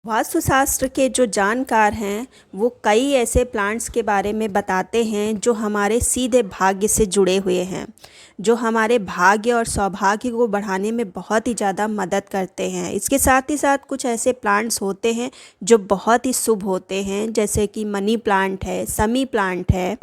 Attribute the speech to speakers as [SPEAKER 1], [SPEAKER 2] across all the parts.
[SPEAKER 1] वास्तुशास्त्र के जो जानकार हैं वो कई ऐसे प्लांट्स के बारे में बताते हैं जो हमारे सीधे भाग्य से जुड़े हुए हैं, जो हमारे भाग्य और सौभाग्य को बढ़ाने में बहुत ही ज़्यादा मदद करते हैं। इसके साथ ही साथ कुछ ऐसे प्लांट्स होते हैं जो बहुत ही शुभ होते हैं, जैसे कि मनी प्लांट है, समी प्लांट है,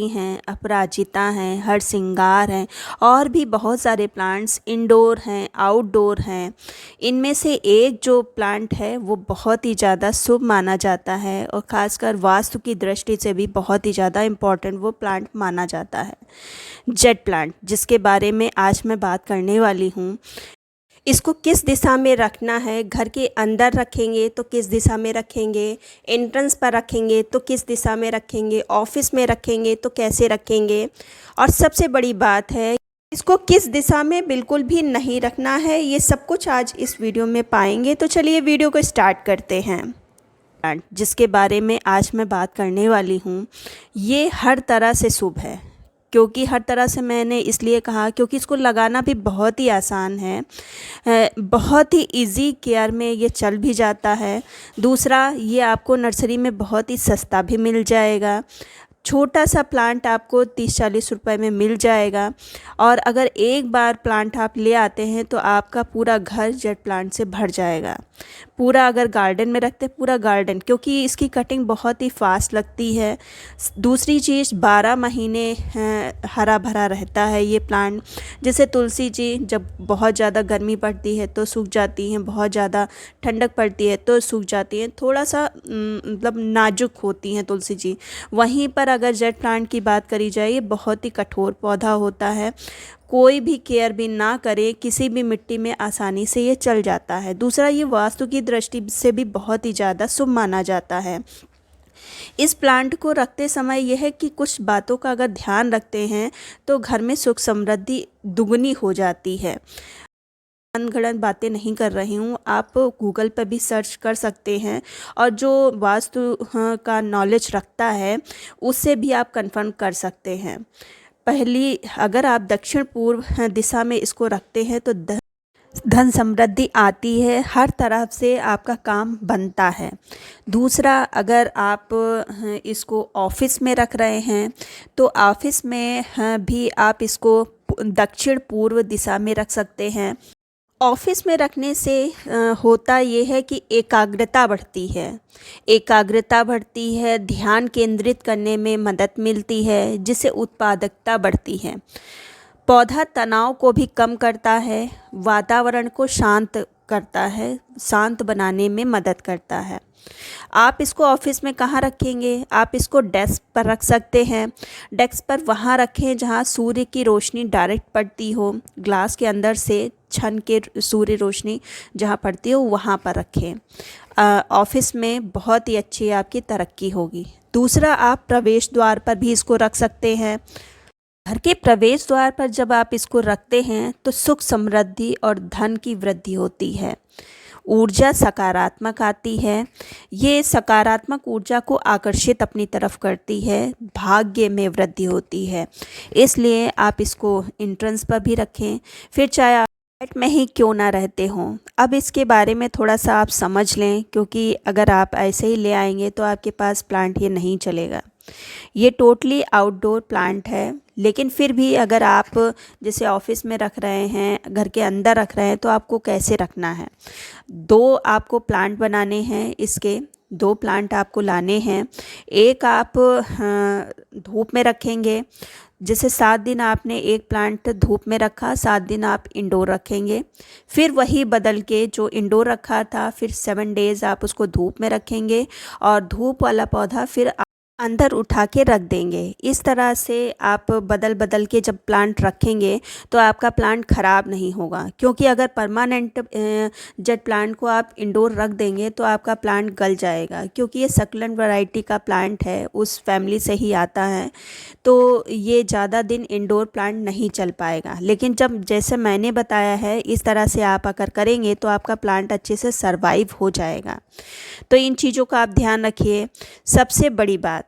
[SPEAKER 1] अपराजिता हैं, हरसिंगार हैं और भी बहुत सारे प्लांट्स इंडोर हैं, आउटडोर हैं। इनमें से एक जो प्लांट है वो बहुत ही ज़्यादा शुभ माना जाता है और ख़ासकर वास्तु की दृष्टि से भी बहुत ही ज़्यादा इम्पॉर्टेंट वो प्लांट माना जाता है, जेड प्लांट, जिसके बारे में आज मैं बात करने वाली हूँ। इसको किस दिशा में रखना है, घर के अंदर रखेंगे तो किस दिशा में रखेंगे, एंट्रेंस पर रखेंगे तो किस दिशा में रखेंगे, ऑफिस में रखेंगे तो कैसे रखेंगे, और सबसे बड़ी बात है इसको किस दिशा में बिल्कुल भी नहीं रखना है। ये सब कुछ आज इस वीडियो में पाएंगे। तो चलिए वीडियो को स्टार्ट करते हैं। प्लांट जिसके बारे में आज मैं बात करने वाली हूँ, ये हर तरह से शुभ है। क्योंकि हर तरह से मैंने इसलिए कहा क्योंकि इसको लगाना भी बहुत ही आसान है, बहुत ही इजी केयर में ये चल भी जाता है। दूसरा, ये आपको नर्सरी में बहुत ही सस्ता भी मिल जाएगा। छोटा सा प्लांट आपको 30-40 रुपए में मिल जाएगा। और अगर एक बार प्लांट आप ले आते हैं तो आपका पूरा घर जेड प्लांट से भर जाएगा। पूरा अगर गार्डन में रखते हैं, पूरा गार्डन, क्योंकि इसकी कटिंग बहुत ही फास्ट लगती है। दूसरी चीज़, 12 महीने हरा भरा रहता है ये प्लांट। जैसे तुलसी जी, जब बहुत ज़्यादा गर्मी पड़ती है तो सूख जाती हैं, बहुत ज़्यादा ठंडक पड़ती है तो सूख जाती हैं, थोड़ा सा मतलब नाजुक होती हैं तुलसी जी। वहीं पर अगर जेड प्लांट की बात करी जाए, ये बहुत ही कठोर पौधा होता है। कोई भी केयर भी ना करे, किसी भी मिट्टी में आसानी से ये चल जाता है। दूसरा, ये वास्तु की दृष्टि से भी बहुत ही ज़्यादा शुभ माना जाता है। इस प्लांट को रखते समय यह है कि कुछ बातों का अगर ध्यान रखते हैं तो घर में सुख समृद्धि दुगनी हो जाती है। अनगढ़ बातें नहीं कर रही हूँ, आप गूगल पर भी सर्च कर सकते हैं और जो वास्तु का नॉलेज रखता है उससे भी आप कंफर्म कर सकते हैं। पहली, अगर आप दक्षिण पूर्व दिशा में इसको रखते हैं तो धन समृद्धि आती है, हर तरफ से आपका काम बनता है। दूसरा, अगर आप इसको ऑफिस में रख रहे हैं तो ऑफिस में भी आप इसको दक्षिण पूर्व दिशा में रख सकते हैं। ऑफिस में रखने से होता ये है कि एकाग्रता बढ़ती है, ध्यान केंद्रित करने में मदद मिलती है, जिससे उत्पादकता बढ़ती है। पौधा तनाव को भी कम करता है, वातावरण को शांत करता है, शांत बनाने में मदद करता है। आप इसको ऑफिस में कहाँ रखेंगे? आप इसको डेस्क पर रख सकते हैं। डेस्क पर वहाँ रखें जहाँ सूर्य की रोशनी डायरेक्ट पड़ती हो, ग्लास के अंदर से छन के सूर्य रोशनी जहाँ पड़ती हो वहाँ पर रखें। ऑफिस में बहुत ही अच्छी आपकी तरक्की होगी। दूसरा, आप प्रवेश द्वार पर भी इसको रख सकते हैं। घर के प्रवेश द्वार पर जब आप इसको रखते हैं तो सुख समृद्धि और धन की वृद्धि होती है, ऊर्जा सकारात्मक आती है। ये सकारात्मक ऊर्जा को आकर्षित अपनी तरफ करती है, भाग्य में वृद्धि होती है। इसलिए आप इसको एंट्रेंस पर भी रखें, फिर चाहे आप फ्लैट में ही क्यों ना रहते हों। अब इसके बारे में थोड़ा सा आप समझ लें, क्योंकि अगर आप ऐसे ही ले आएंगे तो आपके पास प्लांट ये नहीं चलेगा। ये टोटली आउटडोर प्लांट है, लेकिन फिर भी अगर आप जैसे ऑफिस में रख रहे हैं, घर के अंदर रख रहे हैं, तो आपको कैसे रखना है। 2 आपको प्लांट बनाने हैं, इसके 2 प्लांट आपको लाने हैं। एक आप धूप में रखेंगे, जैसे 7 दिन आपने एक प्लांट धूप में रखा, 7 दिन आप इंडोर रखेंगे। फिर वही बदल के जो इंडोर रखा था, फिर 7 डेज़ आप उसको धूप में रखेंगे और धूप वाला पौधा फिर अंदर उठा के रख देंगे। इस तरह से आप बदल बदल के जब प्लांट रखेंगे तो आपका प्लांट ख़राब नहीं होगा। क्योंकि अगर परमानेंट जेड प्लांट को आप इंडोर रख देंगे तो आपका प्लांट गल जाएगा, क्योंकि ये सक्लेंट वैरायटी का प्लांट है, उस फैमिली से ही आता है, तो ये ज़्यादा दिन इंडोर प्लांट नहीं चल पाएगा। लेकिन जब जैसे मैंने बताया है इस तरह से आप अगर करेंगे तो आपका प्लांट अच्छे से सर्वाइव हो जाएगा। तो इन चीज़ों का आप ध्यान रखिए। सबसे बड़ी बात,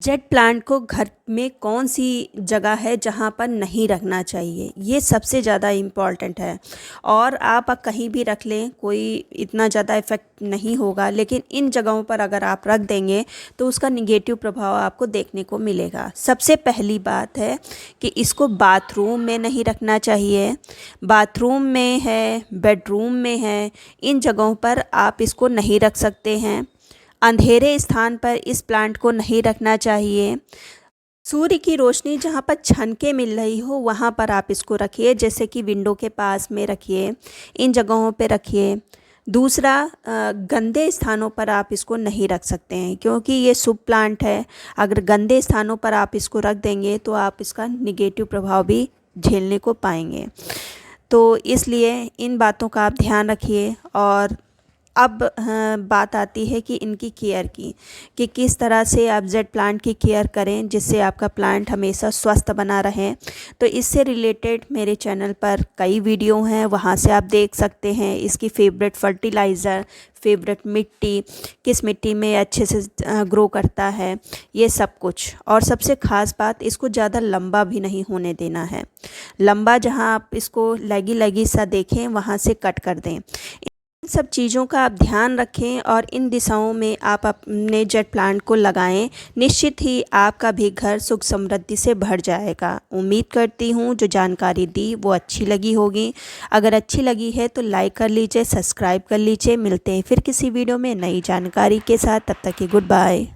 [SPEAKER 1] जेट प्लांट को घर में कौन सी जगह है जहाँ पर नहीं रखना चाहिए, ये सबसे ज़्यादा इम्पॉर्टेंट है। और आप कहीं भी रख लें, कोई इतना ज़्यादा इफ़ेक्ट नहीं होगा, लेकिन इन जगहों पर अगर आप रख देंगे तो उसका निगेटिव प्रभाव आपको देखने को मिलेगा। सबसे पहली बात है कि इसको बाथरूम में नहीं रखना चाहिए। बाथरूम में है, बेडरूम में है, इन जगहों पर आप इसको नहीं रख सकते हैं। अंधेरे स्थान पर इस प्लांट को नहीं रखना चाहिए। सूर्य की रोशनी जहाँ पर छन के मिल रही हो वहाँ पर आप इसको रखिए, जैसे कि विंडो के पास में रखिए, इन जगहों पे रखिए। दूसरा, गंदे स्थानों पर आप इसको नहीं रख सकते हैं, क्योंकि ये शुभ प्लांट है। अगर गंदे स्थानों पर आप इसको रख देंगे तो आप इसका निगेटिव प्रभाव भी झेलने को पाएंगे। तो इसलिए इन बातों का आप ध्यान रखिए। और अब बात आती है कि इनकी केयर की, कि किस तरह से आप जेड प्लांट की केयर करें जिससे आपका प्लांट हमेशा स्वस्थ बना रहे। तो इससे रिलेटेड मेरे चैनल पर कई वीडियो हैं, वहाँ से आप देख सकते हैं। इसकी फेवरेट फर्टिलाइज़र, फेवरेट मिट्टी, किस मिट्टी में अच्छे से ग्रो करता है, ये सब कुछ। और सबसे ख़ास बात, इसको ज़्यादा लंबा भी नहीं होने देना है। लंबा जहाँ आप इसको लगी लगी सा देखें वहाँ से कट कर दें। इन सब चीज़ों का आप ध्यान रखें और इन दिशाओं में आप अपने जेट प्लांट को लगाएं। निश्चित ही आपका भी घर सुख समृद्धि से भर जाएगा। उम्मीद करती हूँ जो जानकारी दी वो अच्छी लगी होगी। अगर अच्छी लगी है तो लाइक कर लीजिए, सब्सक्राइब कर लीजिए। मिलते हैं फिर किसी वीडियो में नई जानकारी के साथ। तब तक की गुड बाय।